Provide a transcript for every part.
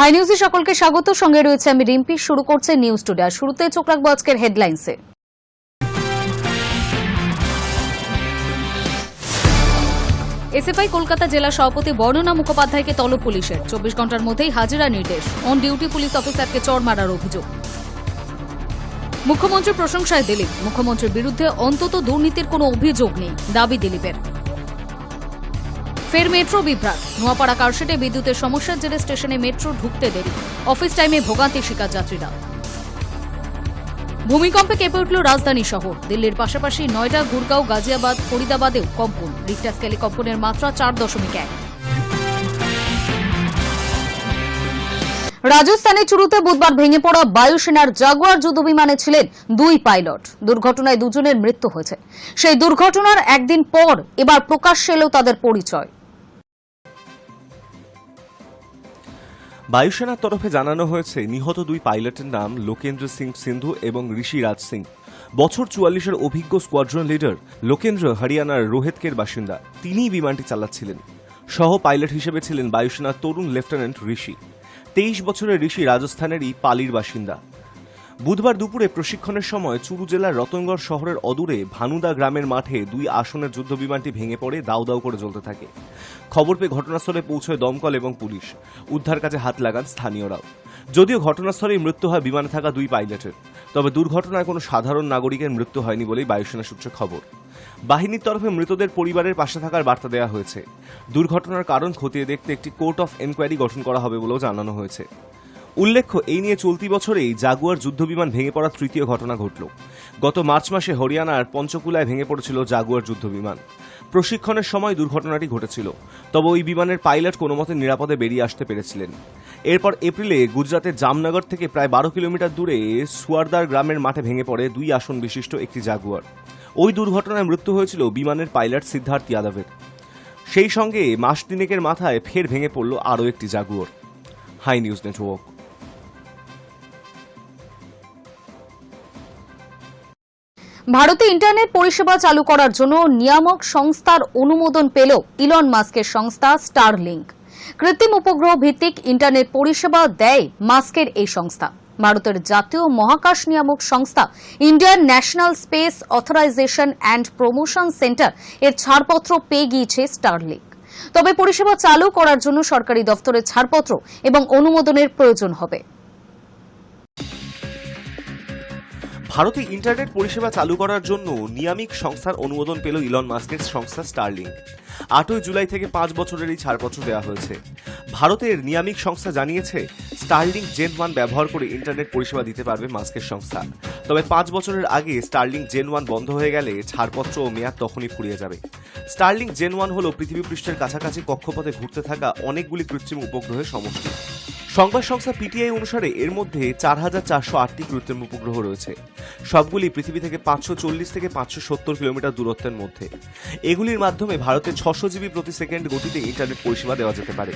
High নিউজে সকলকে স্বাগত। সঙ্গে রয়েছে আমি রিম্পি। শুরু করছে নিউজ টুডে। আর শুরুতে চোখ রাখবো আজকের হেডলাইন্সে। এসএফআই কলকাতা জেলা সভাপতি বর্ণনা মুখোপাধ্যায়কে তলব পুলিশের। 24 ঘন্টার মধ্যেই হাজিরা নির্দেশ। অন ডিউটি পুলিশ অফিসারকে চড় মারার অভিযোগ। মুখ্যমন্ত্রীর প্রশংসায় দিলীপ। মুখ্যমন্ত্রীর বিরুদ্ধে অন্তত দুর্নীতির কোনো অভিযোগ নেই, দাবি দিলীপের। ফের মেট্রো বিভ্রাট। নোয়াপাড়া কারশেডে বিদ্যুতের সমস্যার জেরে স্টেশনে মেট্রো ঢুকতে দেরি। অফিস টাইমে ভোগান্তির শিকার যাত্রীরা। ভূমিকম্পে কেঁপে উঠল রাজধানী শহর। দিল্লির পাশাপাশি নয়ডা, গুরগাঁও, গাজিয়াবাদ, ফরিদাবাদেও কম্পন। রিক্টার স্কেলে কম্পনের মাত্রা 4.1। রাজস্থানে চুরুতে বুধবার ভেঙে পড়া বায়ুসেনার জাগুয়ার যুদ্ধবিমানে ছিলেন 2 পাইলট। দুর্ঘটনায় 2 জনের মৃত্যু হয়েছে। সেই দুর্ঘটনার একদিন পর এবার প্রকাশ্যে এলো তাদের পরিচয়। বায়ুসেনার তরফে জানানো হয়েছে নিহত 2 পাইলটের নাম লোকেন্দ্র সিং সিন্ধু এবং ঋষি রাজ সিং। বছর 44-এর অভিজ্ঞ স্কোয়াড্রন লিডার লোকেন্দ্র হরিয়ানার রোহেতকের বাসিন্দা। তিনিই বিমানটি চালাচ্ছিলেন। সহ পাইলট হিসেবে ছিলেন বায়ুসেনার তরুণ লেফটেন্যান্ট ঋষি। 23 বছরের ঋষি রাজস্থানেরই পালির বাসিন্দা। বুধবার দুপুরে প্রশিক্ষণের সময় চুরু জেলার রতনগড় শহরের অদূরে ভানুদা গ্রামের মাঠে 2 আসনের যুদ্ধবিমানটি ভেঙে পড়ে দাউ দাউ করে জ্বলতে থাকে। খবর পেয়ে ঘটনাস্থলে পৌঁছয় দমকল এবং পুলিশ। উদ্ধার কাজে হাত লাগান স্থানীয়রাও। যদিও ঘটনাস্থলেই মৃত্যু হয় বিমানে থাকা 2 পাইলটের, তবে দুর্ঘটনায় কোনো সাধারণ নাগরিকের মৃত্যু হয়নি বলেই বায়ুসেনা সূত্রে খবর। বাহিনীর তরফে মৃতদের পরিবারের পাশে থাকার বার্তা দেওয়া হয়েছে। দুর্ঘটনার কারণ খতিয়ে দেখতে একটি কোর্ট অফ এনকোয়ারি গঠন করা হবে বলেও জানানো হয়েছে। উল্লেখ্য, এই নিয়ে চলতি বছরেই জাগুয়ার যুদ্ধবিমান ভেঙে পড়ার তৃতীয় ঘটনা ঘটল। গত মার্চ মাসে হরিয়ানার পঞ্চকুলায় ভেঙে পড়েছিল জাগুয়ার যুদ্ধবিমান। প্রশিক্ষণের সময় দুর্ঘটনাটি ঘটেছিল, তবে ওই বিমানের পাইলট কোনো মতে নিরাপদে বেরিয়ে আসতে পেরেছিলেন। এরপর এপ্রিলে গুজরাতের জামনগর থেকে প্রায় 12 কিলোমিটার দূরে সুয়ারদার গ্রামের মাঠে ভেঙে পড়ে 2 আসন বিশিষ্ট একটি জাগুয়ার। ওই দুর্ঘটনায় মৃত্যু হয়েছিল বিমানের পাইলট সিদ্ধার্থ যাদবের। সেই সঙ্গে মাস তিনেকের মাথায় ফের ভেঙে পড়ল আরও একটি জাগুয়ার। High News Network. ভারতে ইন্টারনেট পরিষেবা চালু করার জন্য নিয়ামক সংস্থার অনুমোদন পেল ইলন মাস্কের সংস্থা স্টারলিংক। কৃত্রিম উপগ্রহ ভিত্তিক ইন্টারনেট পরিষেবা দেয় মাস্কের এই সংস্থা। ভারতের জাতীয় মহাকাশ নিয়ামক সংস্থা Indian national space authorisation and promotion centre এর ছাড়পত্র পেয়ে গিয়েছে স্টারলিংক। তবে পরিষেবা চালু করার জন্য সরকারি দফতরের ছাড়পত্র এবং অনুমোদনের প্রয়োজন হবে। ভারতে ইন্টারনেট পরিষেবা চালু করার জন্য নিয়ামক সংস্থার অনুমোদন পেল ইলন মাস্কের সংস্থা স্টারলিংক। 8 জুলাই থেকে 5 বছরের এই ছাড়পত্র দেওয়া হয়েছে। ভারতের নিয়ামক সংস্থা জানিয়েছে স্টারলিংক জেন 1 ব্যবহার করে ইন্টারনেট পরিষেবা দিতে পারবে মাস্কের সংস্থা। তবে 5 বছরের আগে স্টারলিংক জেন 1 বন্ধ হয়ে গেলে ছাড়পত্র ও মেয়াদ তখনই ফুরিয়ে যাবে। স্টারলিংক জেন 1 হল পৃথিবী পৃষ্ঠের কাছাকাছি কক্ষপথে ঘুরতে থাকা অনেকগুলি কৃত্রিম উপগ্রহের সমষ্টি। সংবাদ সংস্থা পিটিআই অনুসারে এর মধ্যে 4408টি কৃত্রিম উপগ্রহ রয়েছে। সবগুলি পৃথিবী থেকে 540 থেকে 570 কিলোমিটার দূরত্বের মধ্যে। এগুলির মাধ্যমে ভারতে 600 জিবি প্রতি সেকেন্ড গতিতে ইন্টারনেট পরিষেবা দেওয়া যেতে পারে।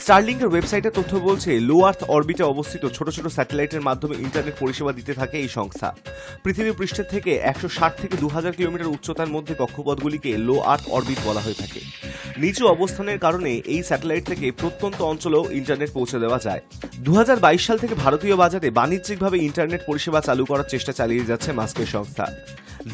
স্টারলিংকের ওয়েবসাইটের তথ্য বলছে লো আর্থ অরবিটে অবস্থিত ছোট ছোট স্যাটেলাইটের মাধ্যমে ইন্টারনেট পরিষেবা দিতে থাকে এই সংস্থা। পৃথিবী পৃষ্ঠের থেকে 160 থেকে 2000 কিলোমিটার উচ্চতার মধ্যে কক্ষপথগুলিকে লো আর্থ অরবিট বলা হয়ে থাকে। নিচু অবস্থানের কারণে এই স্যাটেলাইট থেকে প্রত্যন্ত অঞ্চলেও ইন্টারনেট পৌঁছে দেওয়া যায়। 2022 সাল থেকে ভারতীয় বাজারে বাণিজ্যিকভাবে ইন্টারনেট পরিষেবা চালু করার চেষ্টা চালিয়ে যাচ্ছে মাস্কের সংস্থা।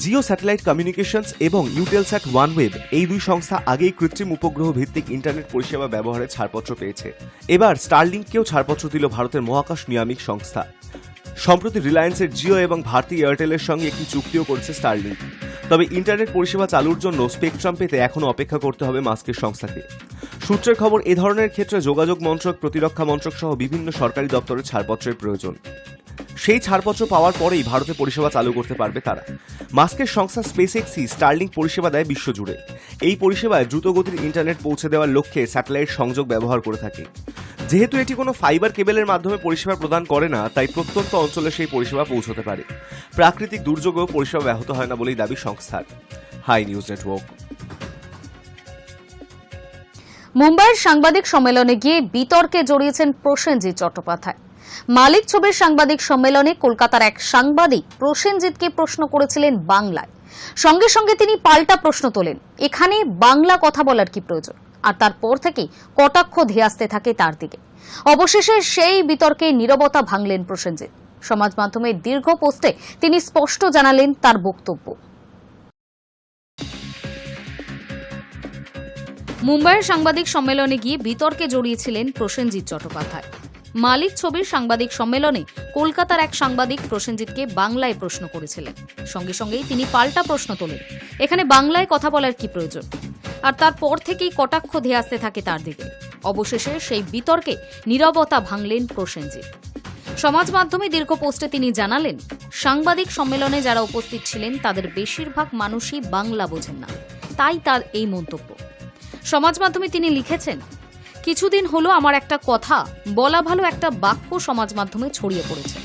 জিও স্যাটেলাইট কমিউনিকেশনস এবং ইউটেলস্যাট ওয়ানওয়েব এই 2 সংস্থা আগেই কৃত্রিম উপগ্রহ ভিত্তিক ইন্টারনেট পরিষেবা ব্যবহারের ছাড়পত্র পেয়েছে। এবার স্টারলিংককেও ছাড়পত্র দিল ভারতের মহাকাশ নিয়ামক সংস্থা। সম্প্রতি রিলায়েন্সের জিও এবং ভারতী এয়ারটেলের সঙ্গে একটি চুক্তিও করেছে স্টারলিংক। তবে ইন্টারনেট পরিষেবা চালুর জন্য স্পেকট্রাম পেতে এখনও অপেক্ষা করতে হবে মাস্কের সংস্থাকে। সূত্রের খবর, এ ধরনের ক্ষেত্রে যোগাযোগ মন্ত্রক, প্রতিরক্ষা মন্ত্রক সহ বিভিন্ন সরকারি দপ্তরের ছাড়পত্রের প্রয়োজন। সেই ছাড়পত্র পাওয়ার পরেই ভারতে পরিষেবা চালু করতে পারবে তারা। মাস্কের সংস্থা স্পেসএক্সই স্টারলিংক পরিষেবা দেয় বিশ্বজুড়ে। এই পরিষেবায় দ্রুতগতির ইন্টারনেট পৌঁছে দেওয়ার লক্ষ্যে স্যাটেলাইট সংযোগ ব্যবহার করে থাকে। যেহেতু এটি কোনো ফাইবার কেবলের মাধ্যমে পরিষেবা প্রদান করে না, তাই প্রত্যন্ত অঞ্চলে সেই পরিষেবা পৌঁছতে পারে। প্রাকৃতিক দুর্যোগেও পরিষেবা ব্যাহত হয় না বলেই দাবি সংস্থার। High News Network. মুম্বাইয়ের সাংবাদিক সম্মেলনে গিয়ে বিতর্কে জড়িয়েছেন প্রসেনজিৎ চট্টোপাধ্যায়। মালিক ছবির সাংবাদিক সম্মেলনে কলকাতার এক সাংবাদিক প্রসেনজিৎকে প্রশ্ন করেছিলেন বাংলায়। সঙ্গে সঙ্গে তিনি পাল্টা প্রশ্ন তোলেন, এখানে বাংলা কথা বলার কি প্রয়োজন? আর তারপর থেকেই কটাক্ষ ধেয়ে আসতে থাকে তার দিকে। অবশেষে সেই বিতর্কে নীরবতা ভাঙলেন প্রসেনজিৎ। সমাজ মাধ্যমে দীর্ঘ পোস্টে তিনি স্পষ্ট জানালেন তার বক্তব্য। মুম্বাইয়ের সাংবাদিক সম্মেলনে গিয়ে বিতর্কে জড়িয়েছিলেন প্রসেনজিৎ চট্টোপাধ্যায়। মালিক ছবির সাংবাদিক সম্মেলনে কলকাতার এক সাংবাদিক প্রসেনজিৎকে বাংলায় প্রশ্ন করেছিলেন। সঙ্গে সঙ্গেই তিনি পাল্টা প্রশ্ন তোলেন, এখানে বাংলায় কথা বলার কি প্রয়োজন? আর তারপর থেকেই কটাক্ষ ধেয়ে আসতে থাকে তার দিকে। অবশেষে সেই বিতর্কে নীরবতা ভাঙলেন প্রসেনজিৎ। সমাজ মাধ্যমে দীর্ঘ পোস্টে তিনি জানালেন, সাংবাদিক সম্মেলনে যারা উপস্থিত ছিলেন তাদের বেশিরভাগ মানুষই বাংলা বোঝেন না, তাই তার এই মন্তব্য। সমাজ মাধ্যমে তিনি লিখেছেন, কিছুদিন হলো আমার একটা কথা বলা ভালো একটা বাক্য সমাজ মাধ্যমে ছড়িয়ে পড়েছে।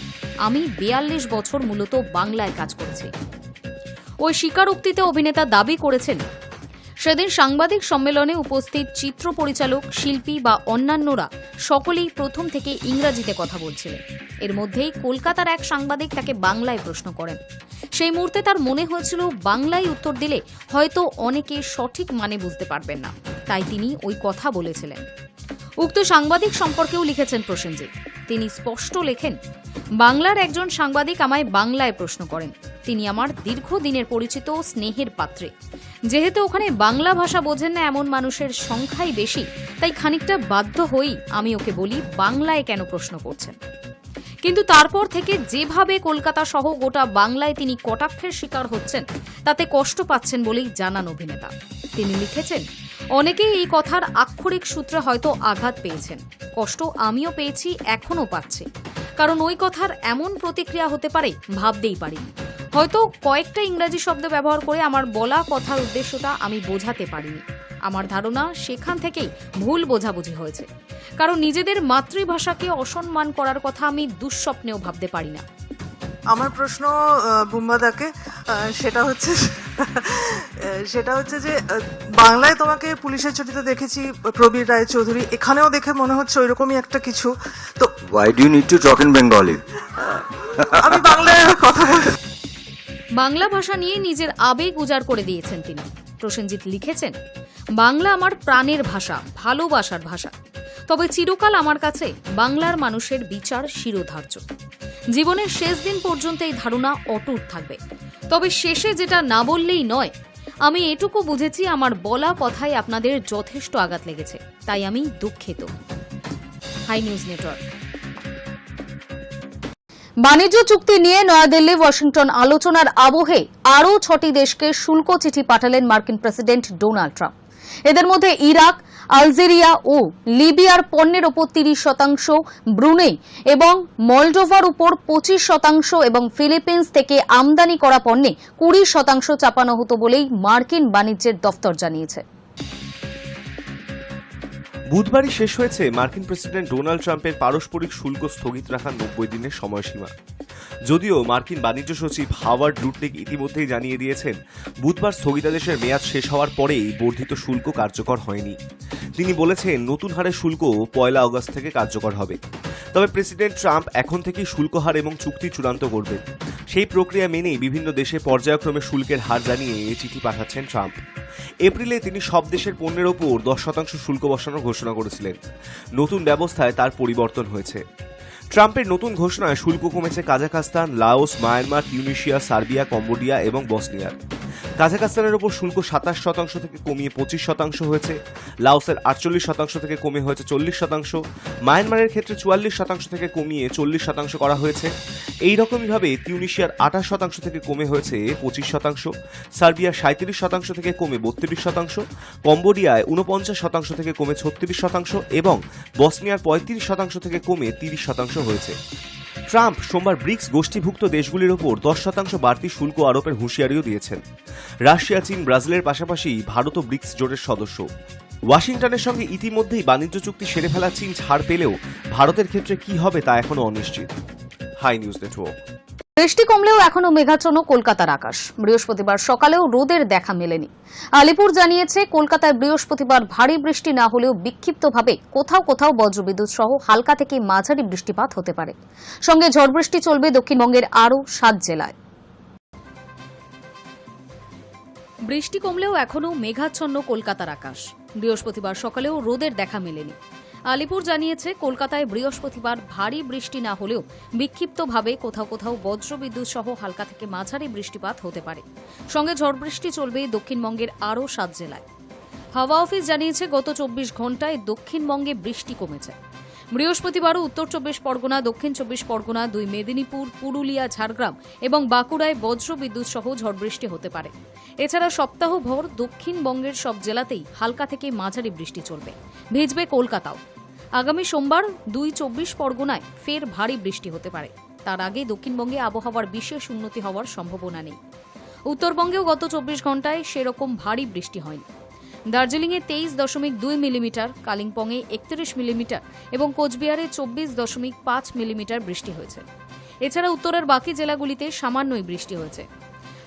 আমি 42 বছর মূলত বাংলায় কাজ করেছি। ওই স্বীকারোক্তিতে অভিনেতা দাবি করেছেন, সেদিন সাংবাদিক সম্মেলনে উপস্থিত চিত্র পরিচালক, শিল্পী বা অন্যান্যরা সকলেই প্রথম থেকে ইংরাজিতে কথা বলছিলেন। এর মধ্যেই কলকাতার এক সাংবাদিক তাকে বাংলায় প্রশ্ন করেন। সেই মুহূর্তে তার মনে হয়েছিল বাংলায় উত্তর দিলে হয়তো অনেকে সঠিক মানে বুঝতে পারবেন না, তাই তিনি ওই কথা বলেছিলেন। উক্ত সাংবাদিক সম্পর্কেও লিখেছেন প্রসেনজিৎ। তিনি স্পষ্ট লেখেন, বাংলার একজন সাংবাদিক আমায় বাংলায় প্রশ্ন করেন। তিনি আমার দীর্ঘদিনের পরিচিত স্নেহের পাত্রে। যেহেতু ওখানে বাংলা ভাষা বোঝেন না এমন মানুষের সংখ্যাই বেশি, তাই খানিকটা বাধ্য হয়েই আমি ওকে বলি বাংলায় কেন প্রশ্ন করছেন। কিন্তু তারপর থেকে যেভাবে কলকাতা সহ গোটা বাংলায় তিনি কটাক্ষের শিকার হচ্ছেন, তাতে কষ্ট পাচ্ছেন বলেই জানান অভিনেতা। তিনি লিখেছেন, অনেকেই এই কথার আক্ষরিক সূত্রে হয়তো আঘাত পেয়েছেন। কষ্ট আমিও পেয়েছি, এখনো পাচ্ছি। কারণ ওই কথার এমন প্রতিক্রিয়া হতে পারে ভাবতেই পারিনি। হয়তো কয়েকটা ইংরাজি শব্দ ব্যবহার করে আমার বলা কথার উদ্দেশ্যটা আমি বোঝাতে পারিনি। আমার ধারণা সেখান থেকেই ভুল বোঝাবুঝি হয়েছে। কারণ নিজেদের মাতৃভাষাকে অসম্মান করার কথা আমি দুঃস্বপ্নেও ভাবতে পারি না। আমার প্রশ্ন বুম্বাদাকে, সেটা হচ্ছে যে বাংলায় তোমাকে পুলিশের ছুটিতে দেখেছি প্রবীর রায়চৌধুরী, এখানেও দেখে মনে হচ্ছে ওইরকমই একটা কিছু। তো Why do you need to talk in Bengali? আমি বাংলায় কথা বলছি। বাংলা ভাষা নিয়ে নিজের আবেগ উজাড় করে দিয়েছেন তিনি। প্রসেনজিৎ লিখেছেন, বাংলা আমার প্রাণের ভাষা, ভালোবাসার ভাষা। তবে চিরকাল আমার কাছে বাংলার মানুষের বিচার শিরোধার্য। জীবনের শেষ দিন পর্যন্ত এই ধারণা অটুট থাকবে। তবে শেষে যেটা না বললেই নয়, আমি এটুকু বুঝেছি আমার বলা কথায় আপনাদের যথেষ্ট আঘাত লেগেছে, তাই আমি দুঃখিত। High News Network. বাণিজ্য চুক্তি নিয়ে নয়াদিল্লি ওয়াশিংটন আলোচনার আবহে আরও 6টি দেশকে শুল্ক চিঠি পাঠালেন মার্কিন প্রেসিডেন্ট ডোনাল্ড ট্রাম্প। এদের মধ্যে ইরাক, আলজেরিয়া ও লিবিয়ার পণ্যের ওপর 30%, ব্রুনেই এবং মলডোভার উপর 25% এবং ফিলিপিন্স থেকে আমদানি করা পণ্যে 20% চাপানো হতো বলেই মার্কিন বাণিজ্যের দফতর জানিয়েছে। বুধবারই শেষ হয়েছে মার্কিন প্রেসিডেন্ট ডোনাল্ড ট্রাম্পের পারস্পরিক শুল্ক স্থগিত রাখার 90 দিনের সময়সীমা। যদিও মার্কিন বাণিজ্য সচিব হাওয়ার্ড লুটনিক ইতিমধ্যেই জানিয়ে দিয়েছেন, বুধবার স্থগিতাদেশের মেয়াদ শেষ হওয়ার পরেই বর্ধিত শুল্ক কার্যকর হয়নি। তিনি বলেছেন, নতুন হারে শুল্ক 1 আগস্ট থেকে কার্যকর হবে। তবে প্রেসিডেন্ট ট্রাম্প এখন থেকেই শুল্ক হার এবং চুক্তি চূড়ান্ত করবেন। সেই প্রক্রিয়া মেনেই বিভিন্ন দেশে পর্যায়ক্রমে শুল্কের হার জানিয়ে চিঠি পাঠাচ্ছেন ট্রাম্প। এপ্রিলে তিনি সব দেশের পণ্যের ওপর 10% শুল্ক বসানোর ঘোষণা করেছিলেন। নতুন ব্যবস্থায় তার পরিবর্তন হয়েছে। ট্রাম্পের নতুন ঘোষণায় শুল্ক কমেছে Kazakhstan, Laos, Myanmar, Tunisia, Serbia, Cambodia এবং বসনিয়ার। কাজাখস্তানের ওপর শুল্ক 27% থেকে কমিয়ে 25% হয়েছে। লাওসের 48% থেকে কমে হয়েছে 40%। মায়ানমারের ক্ষেত্রে 44% থেকে কমিয়ে 40% করা হয়েছে। এই রকমইভাবে তিউনিশিয়ার 28% থেকে কমে হয়েছে 25%, সার্বিয়া 37% থেকে কমে 32%, কম্বোডিয়ায় 49% থেকে কমে 36% এবং বসনিয়ার 35% থেকে কমে 30% হয়েছে। ট্রাম্প সোমবার ব্রিক্স গোষ্ঠীভুক্ত দেশগুলির ওপর 10% বাড়তি শুল্ক আরোপের হুঁশিয়ারিও দিয়েছেন। রাশিয়া, চীন, ব্রাজিলের পাশাপাশি ভারতও ব্রিক্স জোটের সদস্য। ওয়াশিংটনের সঙ্গে ইতিমধ্যেই বাণিজ্য চুক্তি সেরে ফেলা চীন ছাড় পেলেও ভারতের ক্ষেত্রে কি হবে তা এখনো অনিশ্চিত। High News Network. বৃষ্টি কমলেও এখনো মেঘাচ্ছন্ন কলকাতার আকাশ। বৃহস্পতিবার সকালেও রোদের দেখা মেলেনি। আলিপুর জানিয়েছে, কলকাতায় বৃহস্পতিবার ভারী বৃষ্টি না হলেও বিক্ষিপ্তভাবে কোথাও কোথাও বজ্রবিদ্যুৎ সহ হালকা থেকে মাঝারি বৃষ্টিপাত হতে পারে। সঙ্গে ঝড় বৃষ্টি চলবে দক্ষিণবঙ্গের আরও 7 জেলায়। বৃষ্টি কমলেও এখনও মেঘাচ্ছন্ন কলকাতার আকাশ। বৃহস্পতিবার সকালেও রোদের দেখা মেলেনি। আলিপুর জানিয়েছে, কলকাতায় বৃহস্পতিবার ভারী বৃষ্টি না হলেও বিক্ষিপ্তভাবে কোথাও কোথাও বজ্রবিদ্যুৎ সহ হালকা থেকে মাঝারি বৃষ্টিপাত হতে পারে। সঙ্গে ঝড় বৃষ্টি চলবে দক্ষিণবঙ্গের আরও 7 জেলায়। হাওয়া অফিস জানিয়েছে, গত 24 ঘন্টায় দক্ষিণবঙ্গে বৃষ্টি কমেছে। বৃহস্পতিবারও উত্তর 24 পরগনা, দক্ষিণ 24 পরগনা, 2 মেদিনীপুর, পুরুলিয়া, ঝাড়গ্রাম এবং বাঁকুড়ায় বজ্রবিদ্যুৎ সহ ঝড় বৃষ্টি হতে পারে। এছাড়া সপ্তাহভর দক্ষিণবঙ্গের সব জেলাতেই হালকা থেকে মাঝারি বৃষ্টি চলবে। ভিজবে কলকাতাও। আগামী সোমবার 2 24 পরগনায় ফের ভারী বৃষ্টি হতে পারে। তার আগে দক্ষিণবঙ্গে আবহাওয়ার বিশেষ উন্নতি হওয়ার সম্ভাবনা নেই। উত্তরবঙ্গেও গত 24 ঘন্টায় সেরকম ভারী বৃষ্টি হয়নি। দার্জিলিংয়ে 23.2 মিলিমিটার, কালিম্পংয়ে 31 মিলিমিটার এবং কোচবিহারে 24.5 মিলিমিটার বৃষ্টি হয়েছে। এছাড়া উত্তরের বাকি জেলাগুলিতে সামান্যই বৃষ্টি হয়েছে।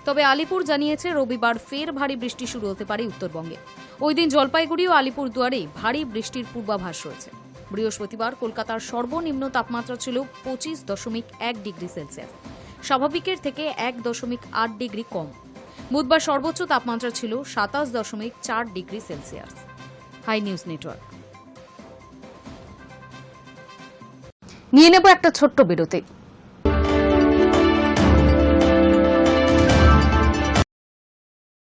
তবে আলিপুর জানিয়েছে, রবিবার ফের ভারী বৃষ্টি শুরু হতে পারে উত্তরবঙ্গে। ওই দিন জলপাইগুড়ি ও আলিপুরদুয়ারে ভারী বৃষ্টির পূর্বাভাস রয়েছে। বৃহস্পতিবার কলকাতার সর্বনিম্ন তাপমাত্রা ছিল 25.1 ডিগ্রি সেলসিয়াস, স্বাভাবিকের থেকে 1.8 ডিগ্রি কম। বুধবার সর্বোচ্চ তাপমাত্রা ছিল 27.4 degree Celsius. High News Network. নিয়ে নেব একটা ছোট্ট বিরতি।